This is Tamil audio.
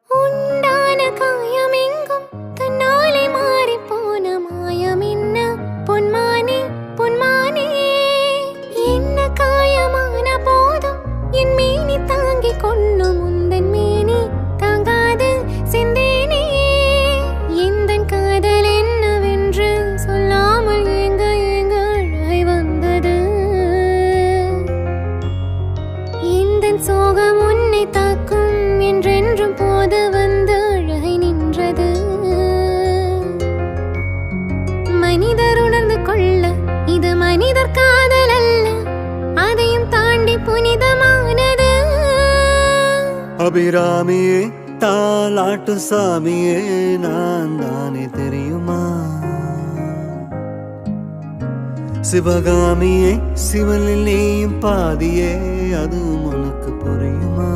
உண்டான காயமெங்கும் தன்னாலே மாறிப் போன மாயம் என்ன பொன்மானே பொன்மானே. என்ன காயமான போதும் என் மேனி தாங்கிக் கொள்ளும் உந்தன் மேனி தாங்காது செந்தேனே. எந்தன் காதல் என்னவென்று சொல்லாமல் ஏங்க ஏங்க அழை வந்தது. எந்தன் சோகம் உன்னை தாக்கும் என்றென்றும் போது வந்து அழகை நின்றது. மனிதர் உணர்ந்து கொள்ள இது மனிதர் காதல் அல்ல, அதையும் தாண்டி புனிதமானது. அபிராமியே தாலாட்டு சாமியே நான் தானே தெரியுமா? சிவகாமியே சிவனில் நீயும் பாதியே அதுவும் உனக்கு புரியுமா?